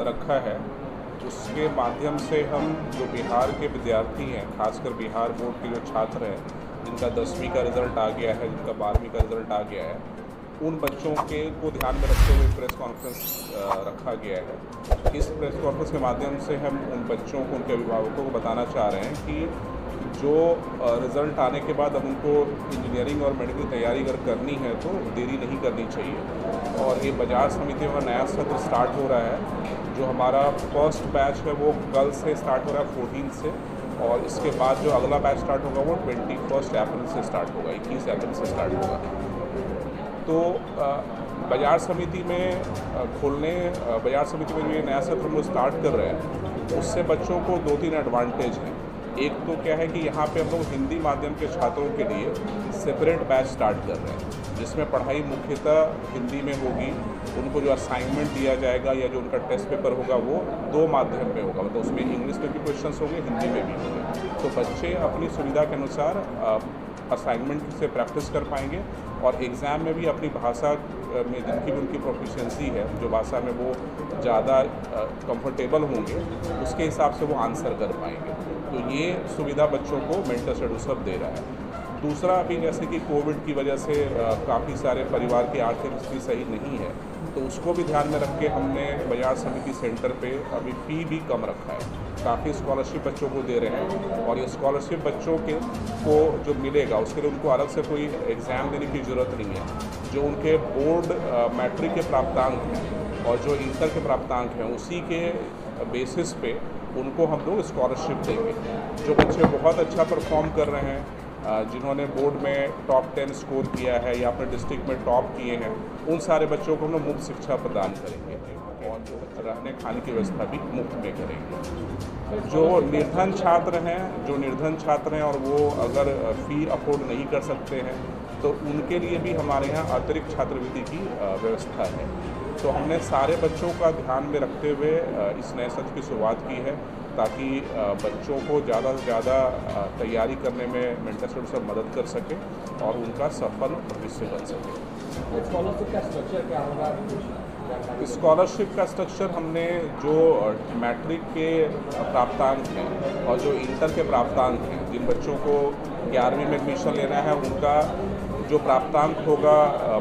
रखा है, उसके माध्यम से हम जो बिहार के विद्यार्थी हैं, खासकर बिहार बोर्ड के जो छात्र हैं जिनका 10वीं का रिज़ल्ट आ गया है, जिनका 12वीं का रिज़ल्ट आ गया है, उन बच्चों के को ध्यान में रखते हुए प्रेस कॉन्फ्रेंस रखा गया है। इस प्रेस कॉन्फ्रेंस के माध्यम से हम उन बच्चों को, उनके अभिभावकों को बताना चाह रहे हैं कि जो रिज़ल्ट आने के बाद अब उनको इंजीनियरिंग और मेडिकल तैयारी अगर करनी है तो देरी नहीं करनी चाहिए। और ये बाजार समिति में नया सत्र स्टार्ट हो रहा है। जो हमारा फर्स्ट बैच है वो कल से स्टार्ट हो रहा है 14 से, और इसके बाद जो अगला बैच स्टार्ट होगा वो 21 अप्रैल से स्टार्ट होगा, 21 अप्रैल से स्टार्ट होगा। तो बाजार समिति में बाजार समिति में जो ये नया सत्र हम लोग स्टार्ट कर रहे हैं, उससे बच्चों को 2-3 एडवांटेज हैं। एक तो क्या है कि यहाँ पे हम लोग हिंदी माध्यम के छात्रों के लिए सेपरेट बैच स्टार्ट कर रहे हैं, जिसमें पढ़ाई मुख्यतः हिंदी में होगी। उनको जो असाइनमेंट दिया जाएगा या जो उनका टेस्ट पेपर होगा वो 2 माध्यम में होगा, मतलब उसमें इंग्लिश में भी क्वेश्चंस होंगे, हिंदी में भी होंगे। तो बच्चे अपनी सुविधा के अनुसार असाइनमेंट से प्रैक्टिस कर पाएंगे और एग्ज़ाम में भी अपनी भाषा में जिनकी भी उनकी प्रोफिशिएंसी है, जो भाषा में वो ज़्यादा कंफर्टेबल होंगे, उसके हिसाब से वो आंसर कर पाएंगे। तो ये सुविधा बच्चों को मेंटल एडुसर दे रहा है। दूसरा, अभी जैसे कि कोविड की वजह से काफ़ी सारे परिवार की आर्थिक स्थिति सही नहीं है, तो उसको भी ध्यान में रख के हमने बाजार समिति सेंटर पे अभी फ़ी भी कम रखा है। काफ़ी स्कॉलरशिप बच्चों को दे रहे हैं, और ये स्कॉलरशिप बच्चों को जो मिलेगा उसके लिए उनको अलग से कोई एग्ज़ाम देने की ज़रूरत नहीं है। जो उनके बोर्ड मैट्रिक के प्राप्तांक हैं और जो इंटर के प्राप्तांक हैं, उसी के बेसिस पे उनको हम लोग स्कॉलरशिप देंगे। जो बच्चे बहुत अच्छा परफॉर्म कर रहे हैं, जिन्होंने बोर्ड में टॉप 10 स्कोर किया है या अपने डिस्ट्रिक्ट में टॉप किए हैं, उन सारे बच्चों को हम लोग मुफ्त शिक्षा प्रदान करेंगे और जो रहने खाने की व्यवस्था भी मुफ्त में करेंगे। जो निर्धन छात्र हैं और वो अगर फ़ी अफोर्ड नहीं कर सकते हैं, तो उनके लिए भी हमारे यहाँ अतिरिक्त छात्रवृत्ति की व्यवस्था है। तो हमने सारे बच्चों का ध्यान में रखते हुए इस नए सत्र की शुरुआत की है, ताकि बच्चों को ज़्यादा से ज़्यादा तैयारी करने में मेंटल एडुसर मदद कर सके और उनका सफल भविष्य बन सके। स्कॉलरशिप का स्ट्रक्चर क्या होगा? स्कॉलरशिप का स्ट्रक्चर हमने जो मैट्रिक के प्राप्तांक हैं और जो इंटर के प्राप्तांक हैं, जिन बच्चों को 11वीं में एडमिशन लेना है, उनका जो प्राप्तांक होगा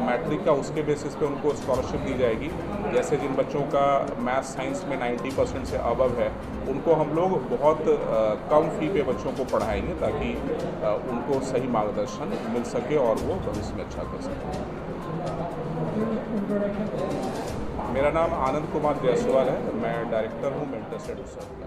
मैट्रिक का, उसके बेसिस पे उनको स्कॉलरशिप दी जाएगी। जैसे जिन बच्चों का मैथ साइंस में 90% से अबव है, उनको हम लोग बहुत कम फ़ी पे बच्चों को पढ़ाएंगे, ताकि उनको सही मार्गदर्शन मिल सके और वो भविष्य में अच्छा कर सकें। मेरा नाम आनंद कुमार जायसवाल है, मैं डायरेक्टर हूँ मेंटल एडुसर का।